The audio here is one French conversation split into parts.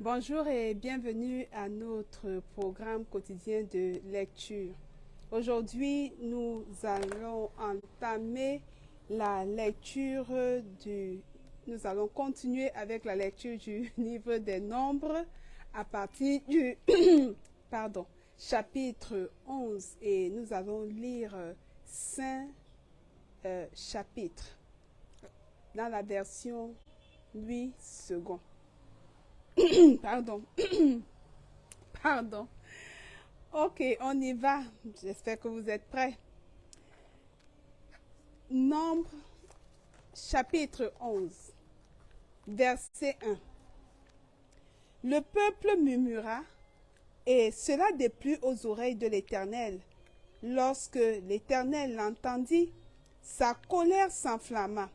Bonjour et bienvenue à notre programme quotidien de lecture. Aujourd'hui, nous allons entamer la lecture Nous allons continuer avec la lecture du livre des Nombres à partir du chapitre 11 et nous allons lire 5 chapitres dans la version 8 secondes. Pardon. Pardon. Ok, on y va. J'espère que vous êtes prêts. Nombre, chapitre 11, verset 1. Le peuple murmura, et cela déplut aux oreilles de l'Éternel. Lorsque l'Éternel l'entendit, sa colère s'enflamma.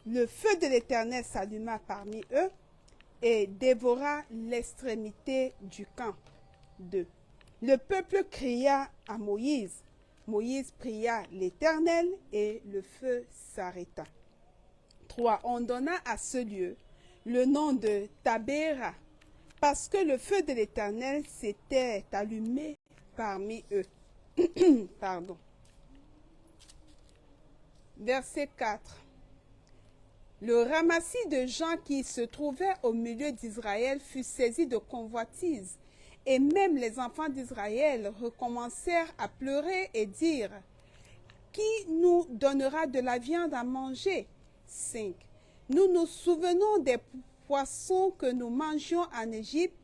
Le feu de l'Éternel s'alluma parmi eux et dévora l'extrémité du camp. 2. Le peuple cria à Moïse. Moïse pria l'Éternel et le feu s'arrêta. 3. On donna à ce lieu le nom de Tabéra, parce que le feu de l'Éternel s'était allumé parmi eux. Pardon. Verset 4. Le ramassis de gens qui se trouvaient au milieu d'Israël fut saisi de convoitise, et même les enfants d'Israël recommencèrent à pleurer et dire, « Qui nous donnera de la viande à manger ?» 5. Nous nous souvenons des poissons que nous mangions en Égypte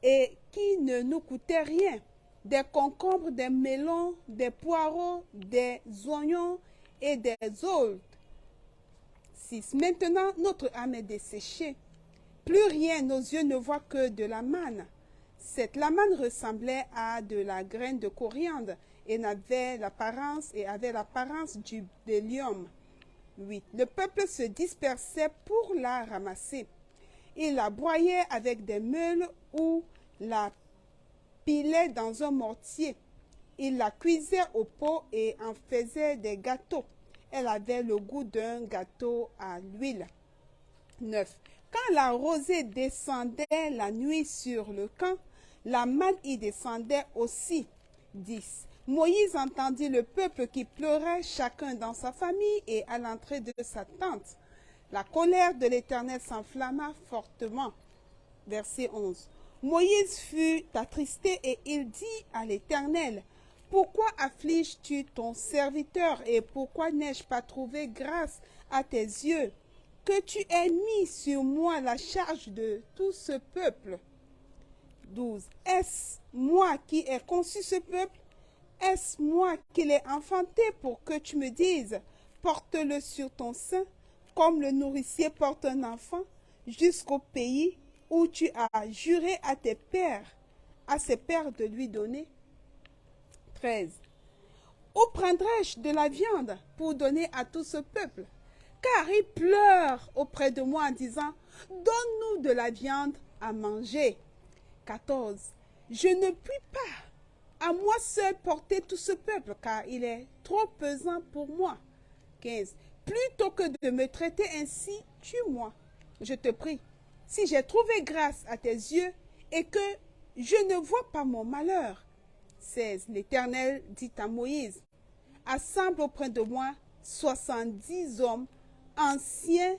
et qui ne nous coûtaient rien, des concombres, des melons, des poireaux, des oignons et des aulnes. 6. Maintenant, notre âme est desséchée. Plus rien, nos yeux ne voient que de la manne. 7. La manne ressemblait à de la graine de coriandre et avait l'apparence du bélium. 8. Le peuple se dispersait pour la ramasser. Il la broyait avec des meules ou la pilait dans un mortier. Il la cuisait au pot et en faisait des gâteaux. Elle avait le goût d'un gâteau à l'huile. 9. Quand la rosée descendait la nuit sur le camp, la manne y descendait aussi. 10. Moïse entendit le peuple qui pleurait chacun dans sa famille et à l'entrée de sa tente. La colère de l'Éternel s'enflamma fortement. Verset 11. Moïse fut attristé et il dit à l'Éternel, « Pourquoi affliges-tu ton serviteur et pourquoi n'ai-je pas trouvé grâce à tes yeux, que tu aies mis sur moi la charge de tout ce peuple ?» 12. Est-ce moi qui ai conçu ce peuple? Est-ce moi qui l'ai enfanté pour que tu me dises, porte-le sur ton sein, comme le nourricier porte un enfant, jusqu'au pays où tu as juré à ses pères de lui donner? 13. Où prendrai-je de la viande pour donner à tout ce peuple? Car ils pleurent auprès de moi en disant, donne-nous de la viande à manger. 14. Je ne puis pas à moi seul porter tout ce peuple, car il est trop pesant pour moi. 15. Plutôt que de me traiter ainsi, tue-moi, je te prie, si j'ai trouvé grâce à tes yeux et que je ne vois pas mon malheur. 16. L'Éternel dit à Moïse, assemble auprès de moi 70 hommes anciens.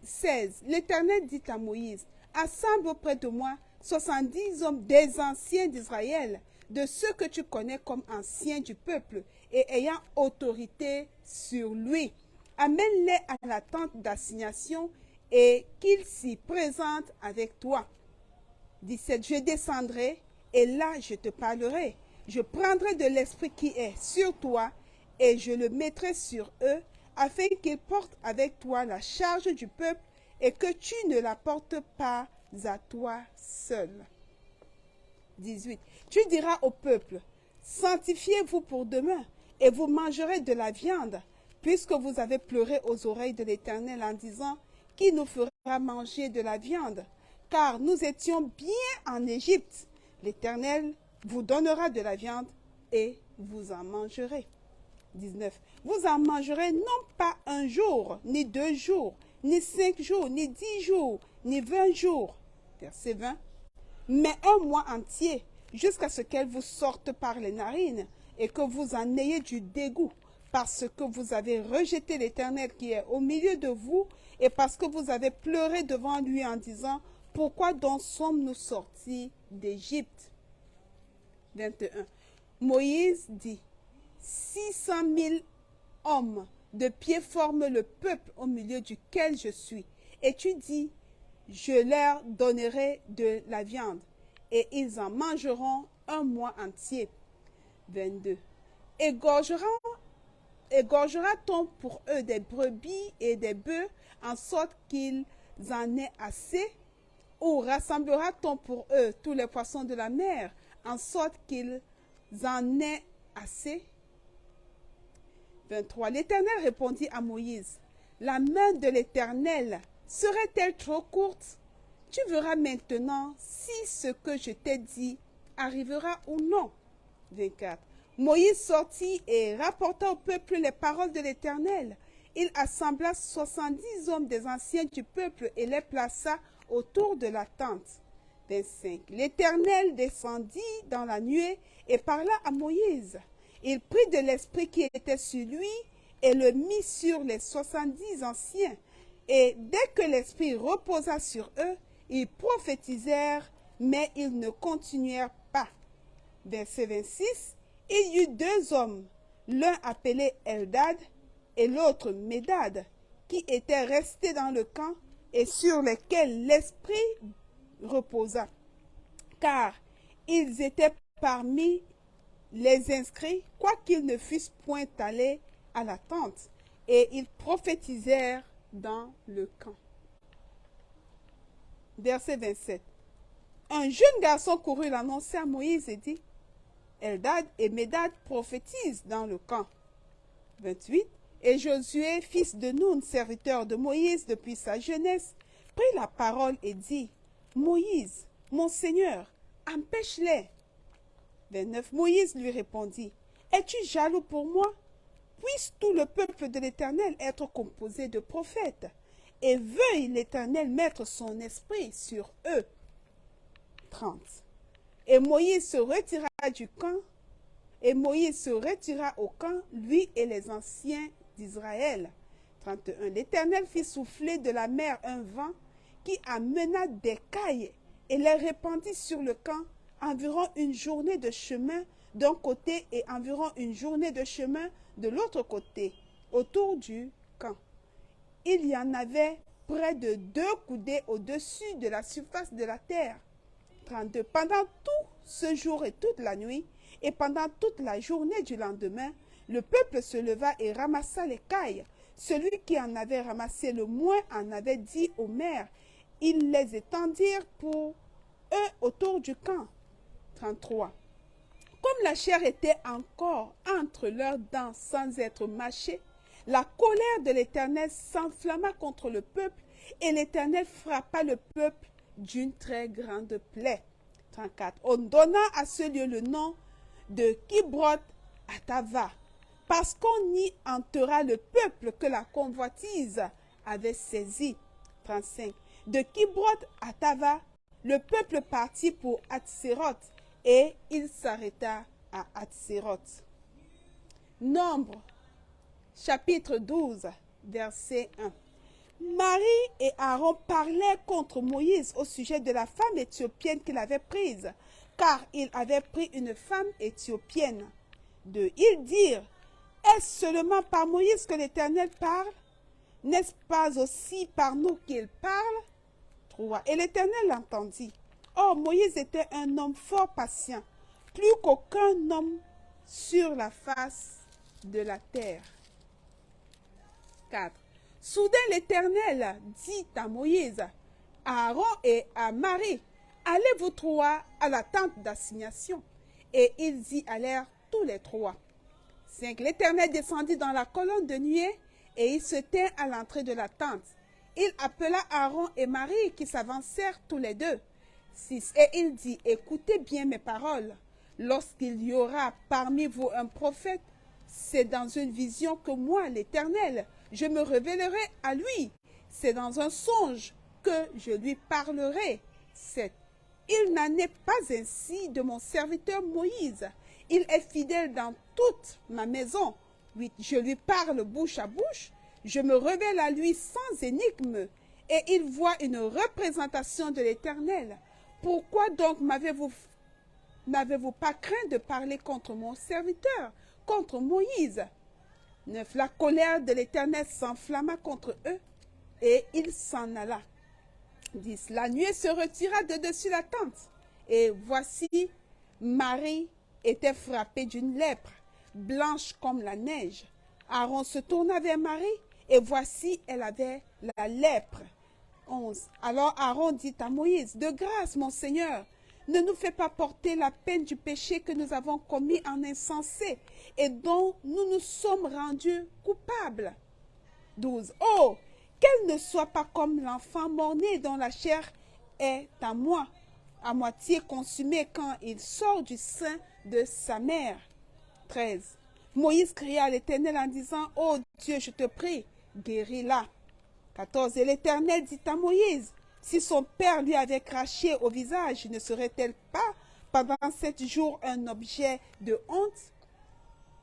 16. L'Éternel dit à Moïse, assemble auprès de moi 70 hommes des anciens d'Israël, de ceux que tu connais comme anciens du peuple et ayant autorité sur lui. Amène-les à la tente d'assignation et qu'ils s'y présentent avec toi. 17. Je descendrai et là je te parlerai. Je prendrai de l'esprit qui est sur toi et je le mettrai sur eux afin qu'ils portent avec toi la charge du peuple et que tu ne la portes pas à toi seul. 18. Tu diras au peuple, sanctifiez-vous pour demain et vous mangerez de la viande, puisque vous avez pleuré aux oreilles de l'Éternel en disant, qui nous fera manger de la viande? Car nous étions bien en Égypte. L'Éternel vous donnera de la viande et vous en mangerez. 19. Vous en mangerez non pas un jour, ni 2 jours, ni 5 jours, ni 10 jours, ni 20 jours. Verset 20. Mais un mois entier, jusqu'à ce qu'elle vous sorte par les narines et que vous en ayez du dégoût, parce que vous avez rejeté l'Éternel qui est au milieu de vous et parce que vous avez pleuré devant lui en disant, pourquoi donc sommes-nous sortis d'Égypte? 21. Moïse dit, 600 000 hommes de pied forment le peuple au milieu duquel je suis. Et tu dis, je leur donnerai de la viande, et ils en mangeront un mois entier. 22. Égorgera-t-on pour eux des brebis et des bœufs, en sorte qu'ils en aient assez? Ou rassemblera-t-on pour eux tous les poissons de la mer, en sorte qu'ils en aient assez? 23. L'Éternel répondit à Moïse, la main de l'Éternel serait-elle trop courte? Tu verras maintenant si ce que je t'ai dit arrivera ou non. 24. Moïse sortit et rapporta au peuple les paroles de l'Éternel. Il assembla 70 hommes des anciens du peuple et les plaça autour de la tente. 25. L'Éternel descendit dans la nuée et parla à Moïse. Il prit de l'esprit qui était sur lui et le mit sur les 70 anciens. Et dès que l'esprit reposa sur eux, ils prophétisèrent, mais ils ne continuèrent pas. Verset 26. Il y eut 2 hommes, l'un appelé Eldad et l'autre Médad, qui étaient restés dans le camp et sur lesquels l'esprit reposa, car ils étaient parmi les inscrits, quoiqu'ils ne fussent point allés à la tente, et ils prophétisèrent dans le camp. Verset 27. Un jeune garçon courut l'annoncer à Moïse et dit, Eldad et Médad prophétisent dans le camp. 28. Et Josué, fils de Nun, serviteur de Moïse depuis sa jeunesse, prit la parole et dit, Moïse, mon Seigneur, empêche-les. 29. Moïse lui répondit, es-tu jaloux pour moi? Puisse tout le peuple de l'Éternel être composé de prophètes, et veuille l'Éternel mettre son esprit sur eux. 30. Et Moïse se retira du camp, et Moïse se retira au camp, lui et les anciens d'Israël. 31. L'Éternel fit souffler de la mer un vent qui amena des cailles et les répandit sur le camp, environ une journée de chemin d'un côté et environ une journée de chemin de l'autre côté, autour du camp. Il y en avait près de 2 coudées au-dessus de la surface de la terre. 32. Pendant tout ce jour et toute la nuit, et pendant toute la journée du lendemain, le peuple se leva et ramassa les cailles. Celui qui en avait ramassé le moins en avait dit aux mères. Ils les étendirent pour eux autour du camp. 33. Comme la chair était encore entre leurs dents sans être mâchée, la colère de l'Éternel s'enflamma contre le peuple, et l'Éternel frappa le peuple d'une très grande plaie. 34. On donna à ce lieu le nom de Kibroth Hattava, parce qu'on y enterra le peuple que la convoitise avait saisi. 35. De Kibroth Hattava, le peuple partit pour Hatséroth, et il s'arrêta à Hatséroth. Nombre, chapitre 12, verset 1. Marie et Aaron parlaient contre Moïse au sujet de la femme éthiopienne qu'il avait prise, car il avait pris une femme éthiopienne. 2. Ils dirent, est-ce seulement par Moïse que l'Éternel parle? N'est-ce pas aussi par nous qu'il parle? 3. Et l'Éternel l'entendit. Or, Moïse était un homme fort patient, plus qu'aucun homme sur la face de la terre. 4. Soudain l'Éternel dit à Moïse, à Aaron et à Marie, allez vous trois à la tente d'assignation. Et ils y allèrent tous les trois. 5. L'Éternel descendit dans la colonne de nuée et il se tint à l'entrée de la tente. Il appela Aaron et Marie qui s'avancèrent tous les deux. 6. Et il dit, écoutez bien mes paroles. Lorsqu'il y aura parmi vous un prophète, c'est dans une vision que moi, l'Éternel, je me révélerai à lui. C'est dans un songe que je lui parlerai. 7. Il n'en est pas ainsi de mon serviteur Moïse. Il est fidèle dans toute ma maison. 8. Je lui parle bouche à bouche. Je me révèle à lui sans énigme. Et il voit une représentation de l'Éternel. Pourquoi donc n'avez-vous pas craint de parler contre mon serviteur, contre Moïse? 9. La colère de l'Éternel s'enflamma contre eux et il s'en alla. 10. La nuée se retira de dessus la tente. Et voici, Marie était frappée d'une lèpre, blanche comme la neige. Aaron se tourna vers Marie, et voici, elle avait la lèpre. 11. Alors Aaron dit à Moïse, de grâce, mon Seigneur, ne nous fais pas porter la peine du péché que nous avons commis en insensé et dont nous nous sommes rendus coupables. 12. Oh, qu'elle ne soit pas comme l'enfant mort-né dont la chair est à moi, à moitié consumée quand il sort du sein de sa mère. 13. Moïse cria à l'Éternel en disant, ô Dieu, je te prie, guéris-la. 14. Et l'Éternel dit à Moïse, si son père lui avait craché au visage, ne serait-elle pas pendant 7 jours un objet de honte?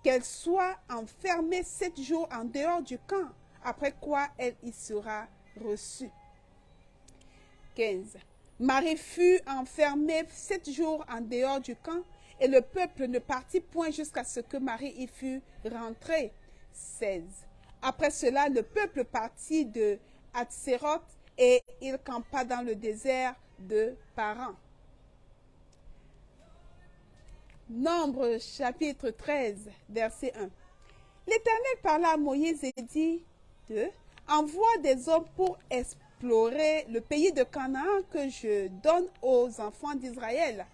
Qu'elle soit enfermée 7 jours en dehors du camp, après quoi elle y sera reçue. 15. Marie fut enfermée 7 jours en dehors du camp, et le peuple ne partit point jusqu'à ce que Marie y fût rentrée. 16. Après cela, le peuple partit de Hatséroth et il campa dans le désert de Paran. Nombre chapitre 13, verset 1. L'Éternel parla à Moïse et dit, 2. Envoie des hommes pour explorer le pays de Canaan que je donne aux enfants d'Israël.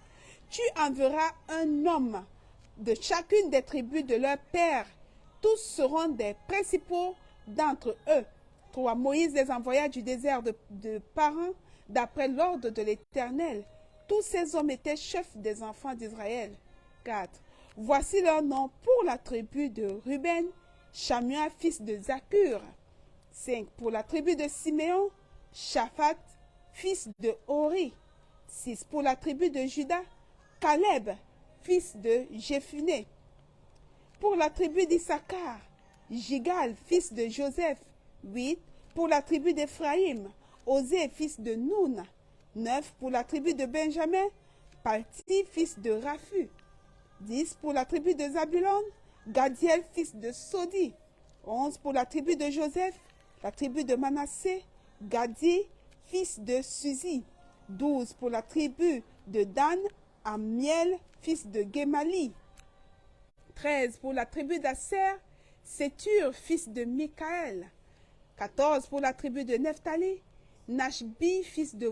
Tu enverras un homme de chacune des tribus de leur père. Tous seront des principaux d'entre eux. 3. Moïse les envoya du désert de Paran d'après l'ordre de l'Éternel. Tous ces hommes étaient chefs des enfants d'Israël. 4. Voici leur nom pour la tribu de Ruben, Shamua, fils de Zakur. 5. Pour la tribu de Siméon, Shaphat, fils de Hori. 6. Pour la tribu de Juda, Caleb, fils de Jephuné. Pour la tribu d'Issachar, Jigal, fils de Joseph. 8. Pour la tribu d'Éphraïm, Osée, fils de Noun. 9. Pour la tribu de Benjamin, Palti, fils de Raphu. 10. Pour la tribu de Zabulon, Gadiel, fils de Sodi. 11. Pour la tribu de Joseph, la tribu de Manassé, Gadi, fils de Suzi. 12. Pour la tribu de Dan, Amiel, fils de Gemali. 13. Pour la tribu d'Asser, Sétur, fils de Mikaël. 14. Pour la tribu de Nephtali, Nashbi, fils de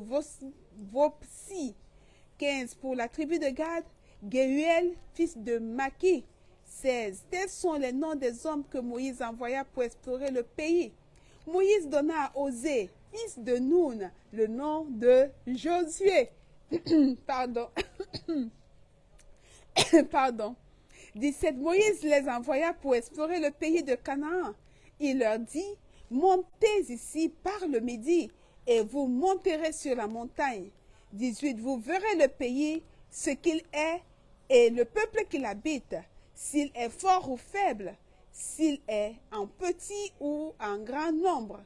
Vopsi. 15. Pour la tribu de Gad, Gehuel, fils de Maki. 16. Tels sont les noms des hommes que Moïse envoya pour explorer le pays. Moïse donna à Osée, fils de Noun, le nom de Josué. Pardon. Pardon. 17. Moïse les envoya pour explorer le pays de Canaan. Il leur dit, montez ici par le midi et vous monterez sur la montagne. 18. Vous verrez le pays, ce qu'il est et le peuple qui l'habite, s'il est fort ou faible, s'il est en petit ou en grand nombre.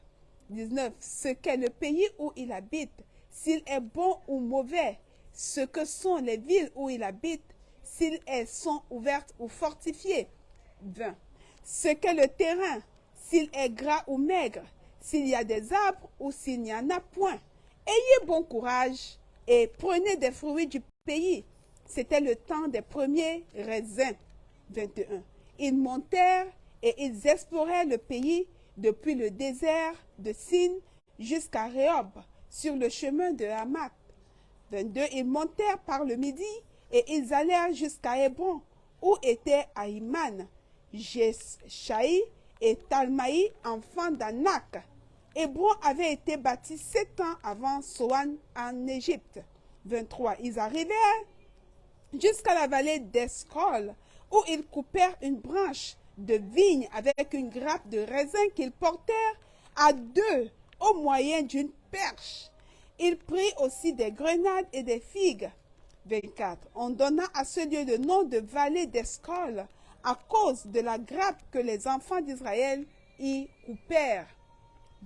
19. Ce qu'est le pays où il habite, s'il est bon ou mauvais, ce que sont les villes où il habite, s'ils sont ouvertes ou fortifiées. 20. Ce qu'est le terrain, s'il est gras ou maigre, s'il y a des arbres ou s'il n'y en a point. Ayez bon courage et prenez des fruits du pays. C'était le temps des premiers raisins. 21. Ils montèrent et ils explorèrent le pays depuis le désert de Sin jusqu'à Rehob, sur le chemin de Hamath. 22. Ils montèrent par le midi et ils allèrent jusqu'à Hébron, où étaient Ahiman, Jeshaï et Talmaï, enfants d'Anak. Hébron avait été bâti 7 ans avant Soan en Égypte. 23. Ils arrivèrent jusqu'à la vallée d'Escol, où ils coupèrent une branche de vigne avec une grappe de raisin qu'ils portèrent à 2 au moyen d'une perche. Il prit aussi des grenades et des figues. 24. On donna à ce lieu le nom de vallée d'Escol à cause de la grappe que les enfants d'Israël y coupèrent.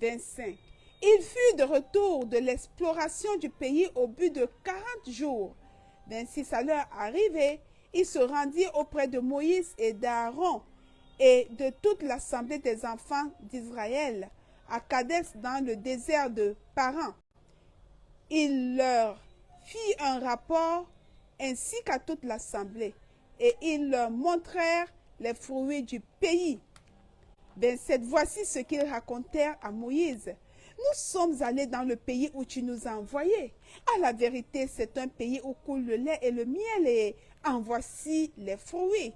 25. Il fut de retour de l'exploration du pays au bout de 40 jours. 26. À l'heure arrivée, il se rendit auprès de Moïse et d'Aaron et de toute l'assemblée des enfants d'Israël à Kadès dans le désert de Paran. Il leur fit un rapport ainsi qu'à toute l'assemblée, et ils leur montrèrent les fruits du pays. 27. Voici ce qu'ils racontèrent à Moïse. Nous sommes allés dans le pays où tu nous as envoyés. À la vérité, c'est un pays où coule le lait et le miel, et en voici les fruits.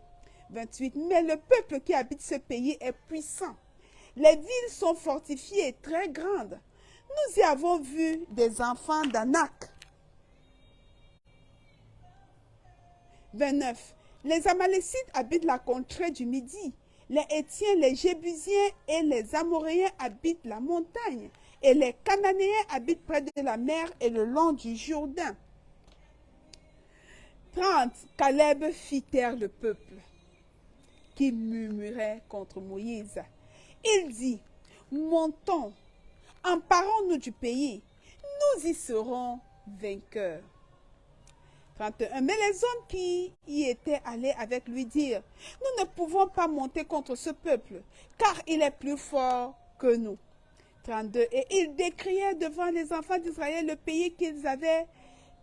28. Mais le peuple qui habite ce pays est puissant. Les villes sont fortifiées et très grandes. Nous y avons vu des enfants d'Anak. 29. Les Amalécites habitent la contrée du Midi. Les Hétiens, les Jébusiens et les Amoréens habitent la montagne. Et les Cananéens habitent près de la mer et le long du Jourdain. 30. Caleb fit taire le peuple qui murmurait contre Moïse. Il dit, montons, emparons-nous du pays, nous y serons vainqueurs. 31. Mais les hommes qui y étaient allés avec lui dirent, nous ne pouvons pas monter contre ce peuple, car il est plus fort que nous. 32. Et ils décrièrent devant les enfants d'Israël le pays qu'ils avaient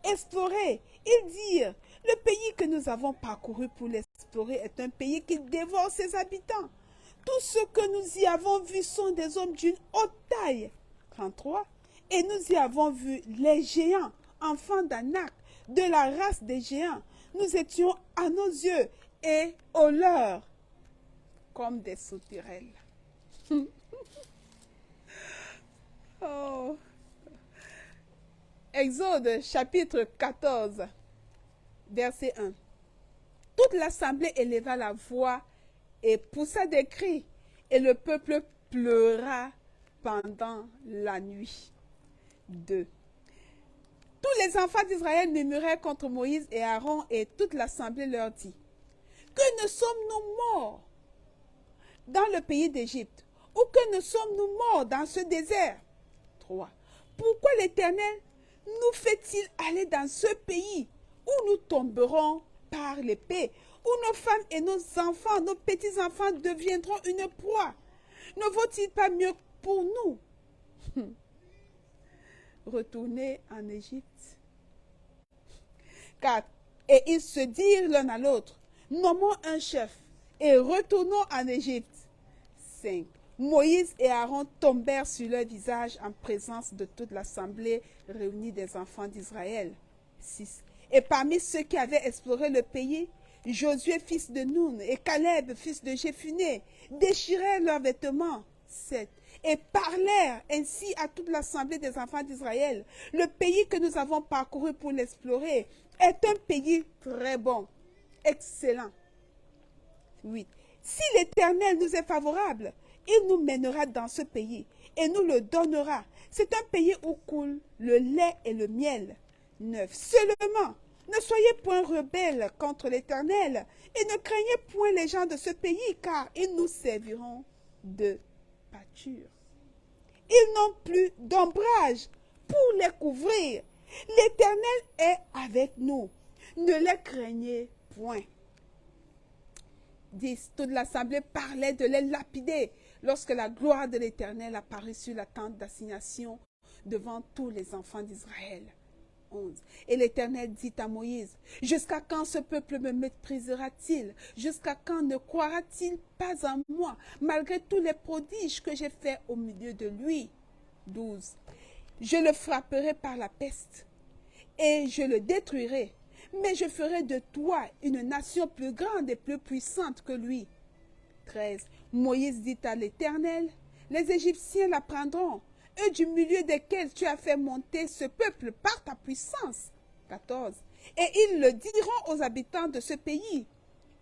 exploré. Ils dirent, le pays que nous avons parcouru pour l'explorer est un pays qui dévore ses habitants. Tous ceux que nous y avons vus sont des hommes d'une haute taille. 33. Et nous y avons vu les géants, enfants d'Anak, de la race des géants. Nous étions à nos yeux et aux leurs comme des sauterelles. Oh. Exode chapitre 14, verset 1. Toute l'assemblée éleva la voix et poussa des cris, et le peuple pleura pendant la nuit. 2. Tous les enfants d'Israël murmuraient contre Moïse et Aaron, et toute l'assemblée leur dit, que ne sommes-nous morts dans le pays d'Égypte, ou que ne sommes-nous morts dans ce désert? 3. Pourquoi l'Éternel nous fait-il aller dans ce pays où nous tomberons par l'épée, où nos femmes et nos enfants, nos petits-enfants deviendront une proie? Ne vaut-il pas mieux pour nous retourner en Égypte? 4. Et ils se dirent l'un à l'autre, nommons un chef et retournons en Égypte. 5. Moïse et Aaron tombèrent sur leur visage en présence de toute l'assemblée réunie des enfants d'Israël. 6. Et parmi ceux qui avaient exploré le pays, Josué, fils de Nun, et Caleb, fils de Jéphuné, déchirèrent leurs vêtements. 7. Et parlèrent ainsi à toute l'assemblée des enfants d'Israël. Le pays que nous avons parcouru pour l'explorer est un pays très bon, excellent. 8. Si l'Éternel nous est favorable, il nous mènera dans ce pays et nous le donnera. C'est un pays où coule le lait et le miel. 9. Seulement, ne soyez point rebelles contre l'Éternel et ne craignez point les gens de ce pays, car ils nous serviront de pâture. Ils n'ont plus d'ombrage pour les couvrir. L'Éternel est avec nous. Ne les craignez point. 10. Toute l'assemblée parlait de les lapider lorsque la gloire de l'Éternel apparut sur la tente d'assignation devant tous les enfants d'Israël. 11. Et l'Éternel dit à Moïse, jusqu'à quand ce peuple me méprisera-t-il? Jusqu'à quand ne croira-t-il pas en moi, malgré tous les prodiges que j'ai faits au milieu de lui? 12. Je le frapperai par la peste et je le détruirai, mais je ferai de toi une nation plus grande et plus puissante que lui. 13. Moïse dit à l'Éternel, les Égyptiens la prendront, eux du milieu desquels tu as fait monter ce peuple par ta puissance. 14. Et ils le diront aux habitants de ce pays.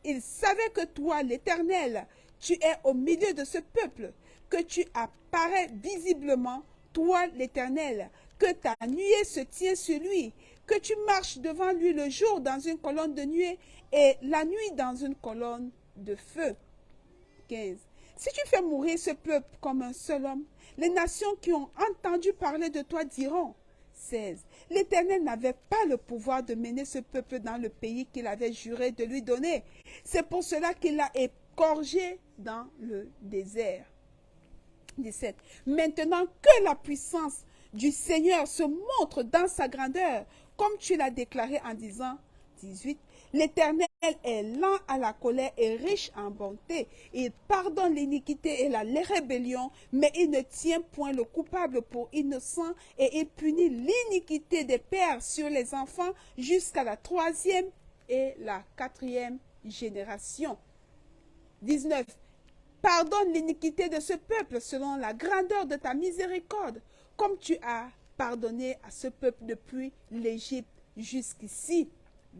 Ils savaient que toi, l'Éternel, tu es au milieu de ce peuple, que tu apparais visiblement toi l'Éternel, que ta nuée se tient sur lui, que tu marches devant lui le jour dans une colonne de nuée et la nuit dans une colonne de feu. 15. Si tu fais mourir ce peuple comme un seul homme, les nations qui ont entendu parler de toi diront. 16. L'Éternel n'avait pas le pouvoir de mener ce peuple dans le pays qu'il avait juré de lui donner. C'est pour cela qu'il l'a égorgé dans le désert. 17. Maintenant que la puissance du Seigneur se montre dans sa grandeur, comme tu l'as déclaré en disant. 18. L'Éternel est lent à la colère et riche en bonté. Il pardonne l'iniquité et la rébellion, mais il ne tient point le coupable pour innocent et il punit l'iniquité des pères sur les enfants jusqu'à la 3e et la 4e génération. 19. Pardonne l'iniquité de ce peuple selon la grandeur de ta miséricorde, comme tu as pardonné à ce peuple depuis l'Égypte jusqu'ici.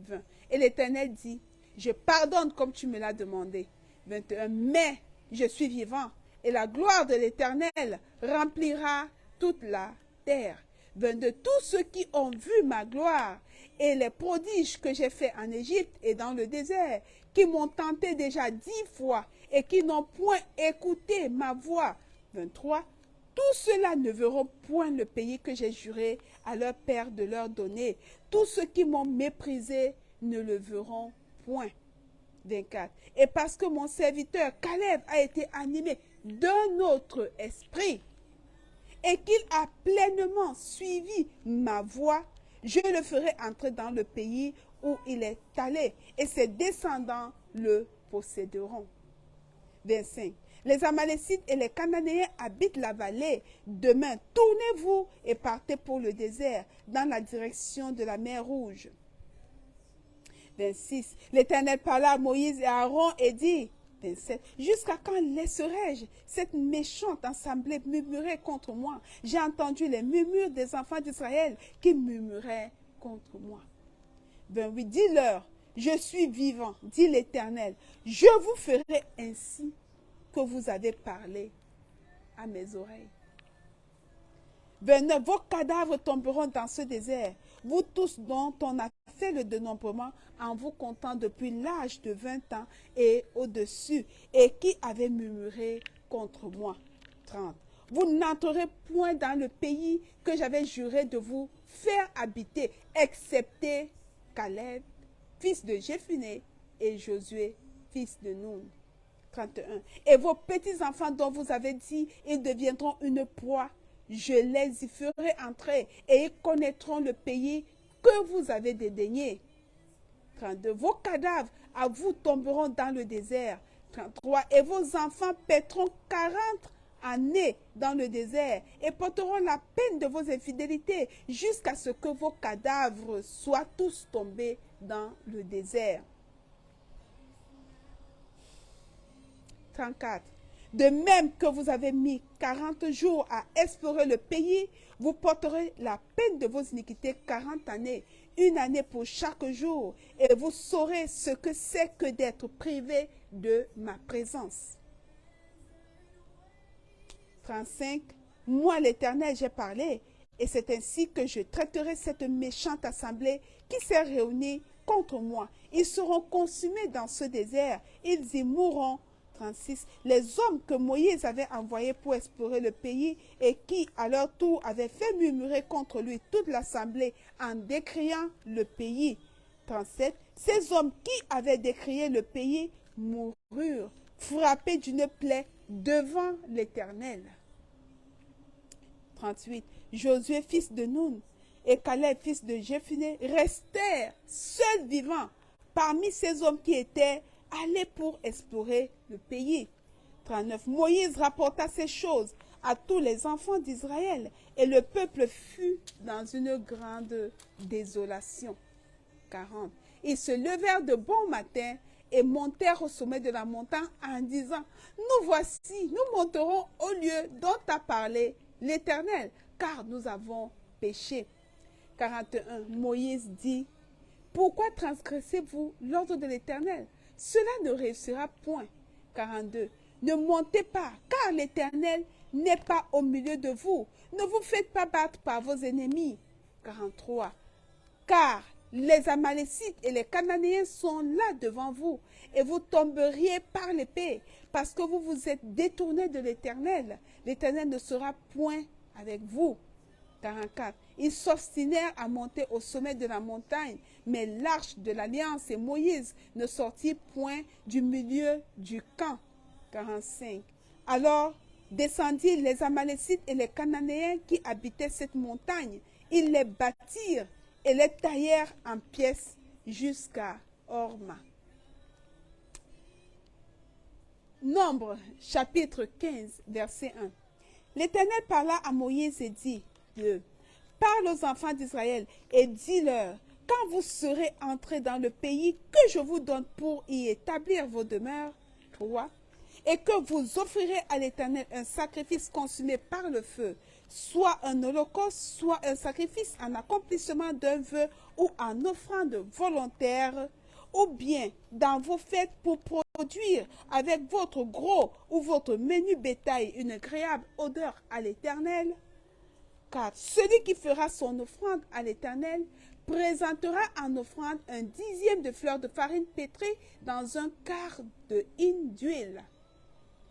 20. Et l'Éternel dit, je pardonne comme tu me l'as demandé. 21. Mais je suis vivant et la gloire de l'Éternel remplira toute la terre. 22. Tous ceux qui ont vu ma gloire et les prodiges que j'ai faits en Égypte et dans le désert, qui m'ont tenté déjà 10 fois et qui n'ont point écouté ma voix. 23. Tous ceux-là ne verront point le pays que j'ai juré à leur père de leur donner. Tous ceux qui m'ont méprisé ne le verront point. 24. Et parce que mon serviteur Caleb a été animé d'un autre esprit et qu'il a pleinement suivi ma voix, je le ferai entrer dans le pays où il est allé et ses descendants le posséderont. 25. Les Amalécites et les Cananéens habitent la vallée. Demain, tournez-vous et partez pour le désert, dans la direction de la mer Rouge. 26. L'Éternel parla à Moïse et à Aaron et dit, 27. Jusqu'à quand laisserai-je cette méchante assemblée murmurer contre moi? J'ai entendu les murmures des enfants d'Israël qui murmuraient contre moi. 28. Dis-leur, je suis vivant, dit l'Éternel. Je vous ferai ainsi que vous avez parlé à mes oreilles. 29. Vos cadavres tomberont dans ce désert, vous tous dont on a fait le dénombrement en vous comptant depuis l'âge de 20 ans et au-dessus, et qui avaient murmuré contre moi. 30. Vous n'entrerez point dans le pays que j'avais juré de vous faire habiter, excepté Caleb, fils de Jéphuné, et Josué, fils de Nun. 31. Et vos petits-enfants dont vous avez dit, ils deviendront une proie, je les y ferai entrer, et ils connaîtront le pays que vous avez dédaigné. 32. Vos cadavres à vous tomberont dans le désert. 33. Et vos enfants paîtront 40 années dans le désert et porteront la peine de vos infidélités jusqu'à ce que vos cadavres soient tous tombés dans le désert. 34. De même que vous avez mis 40 jours à explorer le pays, vous porterez la peine de vos iniquités 40 années, une année pour chaque jour, et vous saurez ce que c'est que d'être privé de ma présence. 35. Moi, l'Éternel, j'ai parlé, et c'est ainsi que je traiterai cette méchante assemblée qui s'est réunie contre moi. Ils seront consumés dans ce désert, ils y mourront. 36. Les hommes que Moïse avait envoyés pour explorer le pays et qui, à leur tour, avaient fait murmurer contre lui toute l'assemblée en décriant le pays. 37. Ces hommes qui avaient décrié le pays moururent, frappés d'une plaie devant l'Éternel. 38. Josué, fils de Nun, et Caleb, fils de Jéphuné, restèrent seuls vivants parmi ces hommes qui étaient allés pour explorer le pays. 39. Moïse rapporta ces choses à tous les enfants d'Israël, et le peuple fut dans une grande désolation. 40. Ils se levèrent de bon matin et montèrent au sommet de la montagne en disant, nous voici, nous monterons au lieu dont a parlé l'Éternel, car nous avons péché. 41. Moïse dit, pourquoi transgressez-vous l'ordre de l'Éternel? Cela ne réussira point. 42. ne montez pas, car l'Éternel n'est pas au milieu de vous. Ne vous faites pas battre par vos ennemis. 43. Car les Amalécites et les Cananéens sont là devant vous, et vous tomberiez par l'épée, parce que vous vous êtes détournés de l'Éternel. L'Éternel ne sera point avec vous. 44. Ils s'obstinèrent à monter au sommet de la montagne, mais l'arche de l'alliance et Moïse ne sortit point du milieu du camp. 45. Alors descendirent les Amalécites et les Cananéens qui habitaient cette montagne. Ils les bâtirent et les taillèrent en pièces jusqu'à Horma. Nombre, chapitre 15, verset 1. L'Éternel parla à Moïse et dit, 2. Parle aux enfants d'Israël et dis-leur, quand vous serez entrés dans le pays que je vous donne pour y établir vos demeures, 3. Et que vous offrirez à l'Éternel un sacrifice consumé par le feu, soit un holocauste, soit un sacrifice en accomplissement d'un vœu ou en offrande volontaire, ou bien dans vos fêtes pour produire avec votre gros ou votre menu bétail une agréable odeur à l'Éternel. 4. Celui qui fera son offrande à l'Éternel présentera en offrande un dixième de fleur de farine pétrie dans un quart de hin d'huile.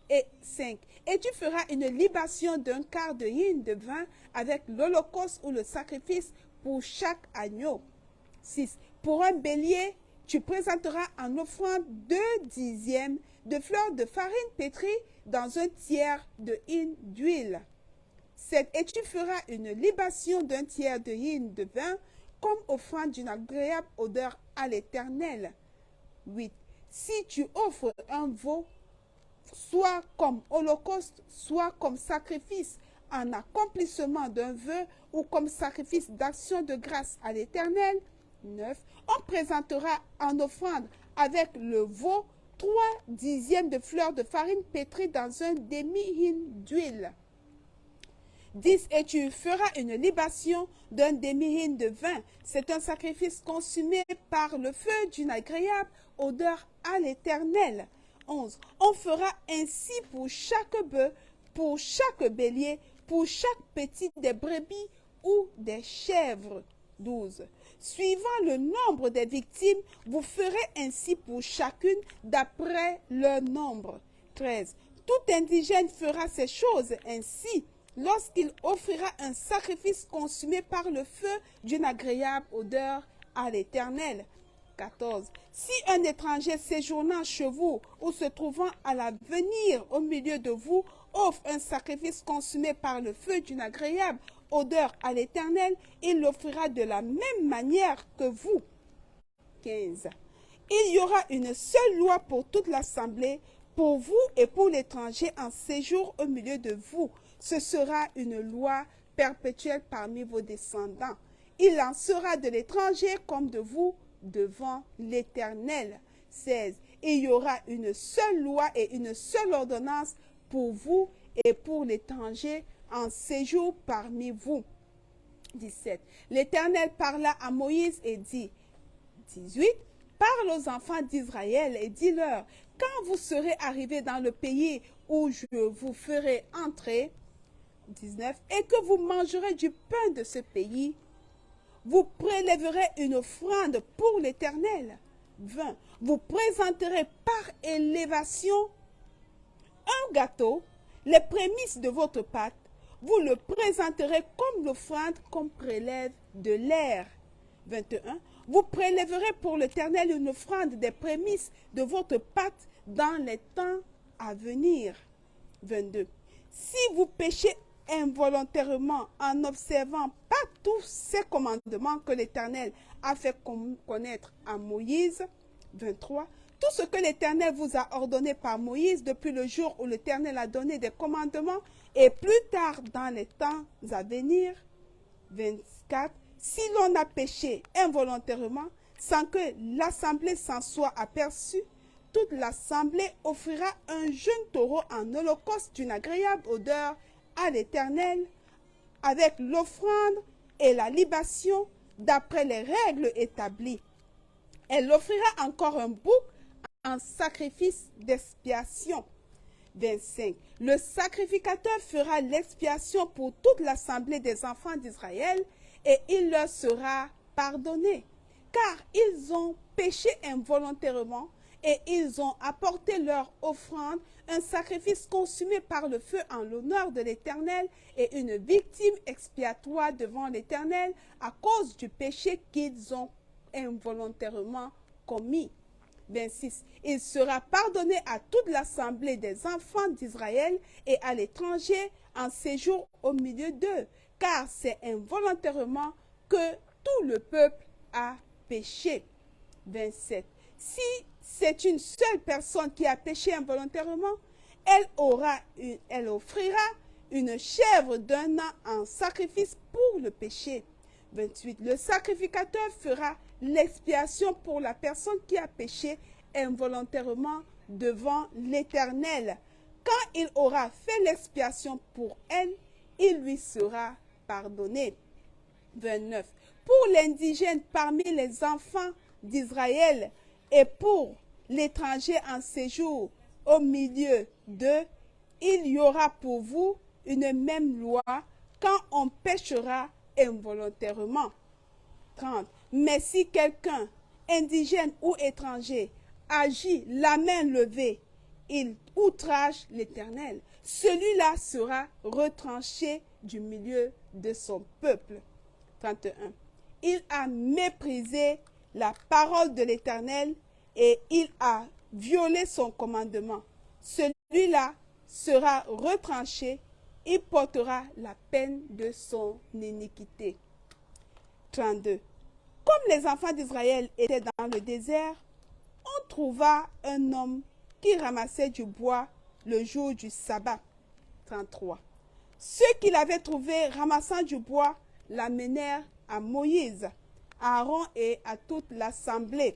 Et 5. Et tu feras une libation d'un quart de hin de vin avec l'holocauste ou le sacrifice pour chaque agneau. 6. Pour un bélier, tu présenteras en offrande 2/10 de fleur de farine pétrie dans un tiers de hin d'huile. 7. Et tu feras une libation d'un tiers de hin de vin comme offrande d'une agréable odeur à l'Éternel. 8. Si tu offres un veau, soit comme holocauste, soit comme sacrifice en accomplissement d'un vœu ou comme sacrifice d'action de grâce à l'Éternel. 9. On présentera en offrande avec le veau 3/10 de fleur de farine pétrie dans un demi-hin d'huile. 10. Et tu feras une libation d'un demi-hin de vin. C'est un sacrifice consumé par le feu d'une agréable odeur à l'Éternel. 11. On fera ainsi pour chaque bœuf, pour chaque bélier, pour chaque petit des brebis ou des chèvres. 12. Suivant le nombre des victimes, vous ferez ainsi pour chacune d'après leur nombre. 13. Tout indigène fera ces choses ainsi lorsqu'il offrira un sacrifice consumé par le feu d'une agréable odeur à l'Éternel. 14. Si un étranger séjournant chez vous ou se trouvant à l'avenir au milieu de vous offre un sacrifice consumé par le feu d'une agréable odeur à l'Éternel, il l'offrira de la même manière que vous. 15. Il y aura une seule loi pour toute l'assemblée, pour vous et pour l'étranger en séjour au milieu de vous. Ce sera une loi perpétuelle parmi vos descendants. Il en sera de l'étranger comme de vous devant l'Éternel. 16. Il y aura une seule loi et une seule ordonnance pour vous et pour l'étranger en séjour parmi vous. 17. L'Éternel parla à Moïse et dit, 18. Parle aux enfants d'Israël et dis-leur, quand vous serez arrivés dans le pays où je vous ferai entrer, 19. Et que vous mangerez du pain de ce pays, vous prélèverez une offrande pour l'Éternel. 20. Vous présenterez par élévation un gâteau, les prémices de votre pâte. Vous le présenterez comme l'offrande qu'on prélève de l'air. 21. Vous prélèverez pour l'Éternel une offrande des prémices de votre pâte dans les temps à venir. 22. Si vous péchez involontairement en n'observant pas tous ces commandements que l'Éternel a fait connaître à Moïse. 23. Tout ce que l'Éternel vous a ordonné par Moïse depuis le jour où l'Éternel a donné des commandements et plus tard dans les temps à venir. 24. Si l'on a péché involontairement sans que l'assemblée s'en soit aperçue, toute l'assemblée offrira un jeune taureau en holocauste d'une agréable odeur à l'Éternel, avec l'offrande et la libation d'après les règles établies. Elle offrira encore un bouc en sacrifice d'expiation. 25. Le sacrificateur fera l'expiation pour toute l'assemblée des enfants d'Israël et il leur sera pardonné, car ils ont péché involontairement et ils ont apporté leur offrande, un sacrifice consumé par le feu en l'honneur de l'Éternel et une victime expiatoire devant l'Éternel à cause du péché qu'ils ont involontairement commis. 26. Il sera pardonné à toute l'assemblée des enfants d'Israël et à l'étranger en séjour au milieu d'eux, car c'est involontairement que tout le peuple a péché. 27. Si c'est une seule personne qui a péché involontairement, elle offrira une chèvre d'un an en sacrifice pour le péché. 28. Le sacrificateur fera l'expiation pour la personne qui a péché involontairement devant l'Éternel. Quand il aura fait l'expiation pour elle, il lui sera pardonné. 29. Pour l'indigène parmi les enfants d'Israël et pour l'étranger en séjour au milieu d'eux, il y aura pour vous une même loi quand on péchera involontairement. 30. Mais si quelqu'un, indigène ou étranger, agit la main levée, il outrage l'Éternel. Celui-là sera retranché du milieu de son peuple. 31. Il a méprisé la parole de l'Éternel et il a violé son commandement. Celui-là sera retranché, il portera la peine de son iniquité. 32. Comme les enfants d'Israël étaient dans le désert, on trouva un homme qui ramassait du bois le jour du sabbat. 33. Ceux qui l'avaient trouvé ramassant du bois l'amenèrent à Moïse, à Aaron et à toute l'assemblée.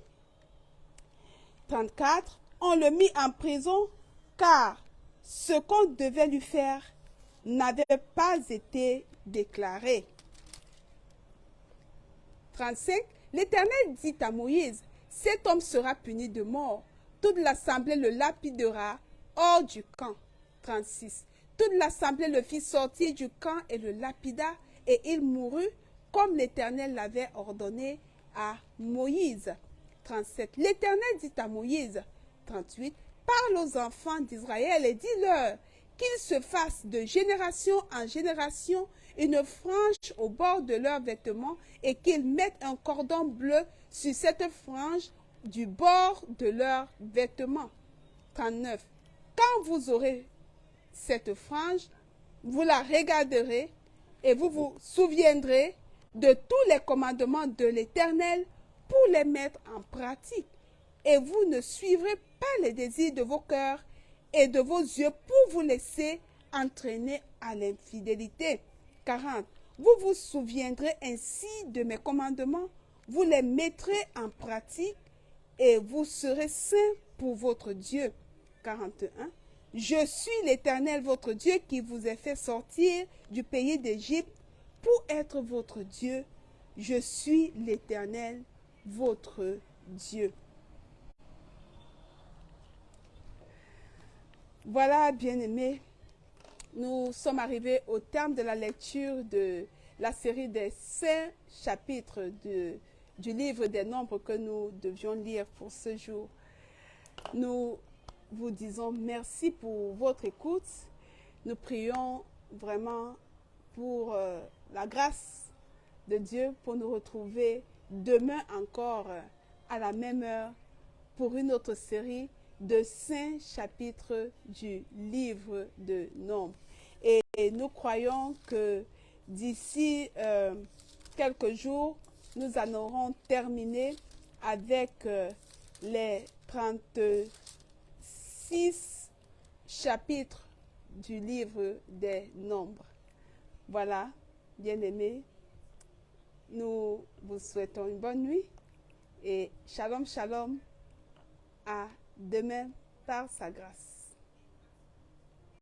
34. On le mit en prison car ce qu'on devait lui faire n'avait pas été déclaré. 35. L'Éternel dit à Moïse, cet homme sera puni de mort. Toute l'assemblée le lapidera hors du camp. 36. Toute l'assemblée le fit sortir du camp et le lapida, et il mourut comme l'Éternel l'avait ordonné à Moïse. 37. L'Éternel dit à Moïse, 38. Parle aux enfants d'Israël et dis-leur qu'ils se fassent de génération en génération une frange au bord de leurs vêtements et qu'ils mettent un cordon bleu sur cette frange du bord de leurs vêtements. 39. Quand vous aurez cette frange, vous la regarderez et vous vous souviendrez de tous les commandements de l'Éternel pour les mettre en pratique. Et vous ne suivrez pas les désirs de vos cœurs et de vos yeux pour vous laisser entraîner à l'infidélité. 40. Vous vous souviendrez ainsi de mes commandements, vous les mettrez en pratique et vous serez saints pour votre Dieu. 41. Je suis l'Éternel votre Dieu qui vous a fait sortir du pays d'Égypte pour être votre Dieu. Je suis l'Éternel votre Dieu. Voilà, bien-aimés, nous sommes arrivés au terme de la lecture de la série des 5 chapitres du livre des Nombres que nous devions lire pour ce jour. Nous vous disons merci pour votre écoute. Nous prions vraiment pour la grâce de Dieu pour nous retrouver demain encore à la même heure pour une autre série de 5 chapitres du livre de Nombres. Et nous croyons que d'ici quelques jours, nous en aurons terminé avec les 36 chapitres du livre des Nombres. Voilà, bien-aimés, nous vous souhaitons une bonne nuit et shalom, shalom, à demain par sa grâce.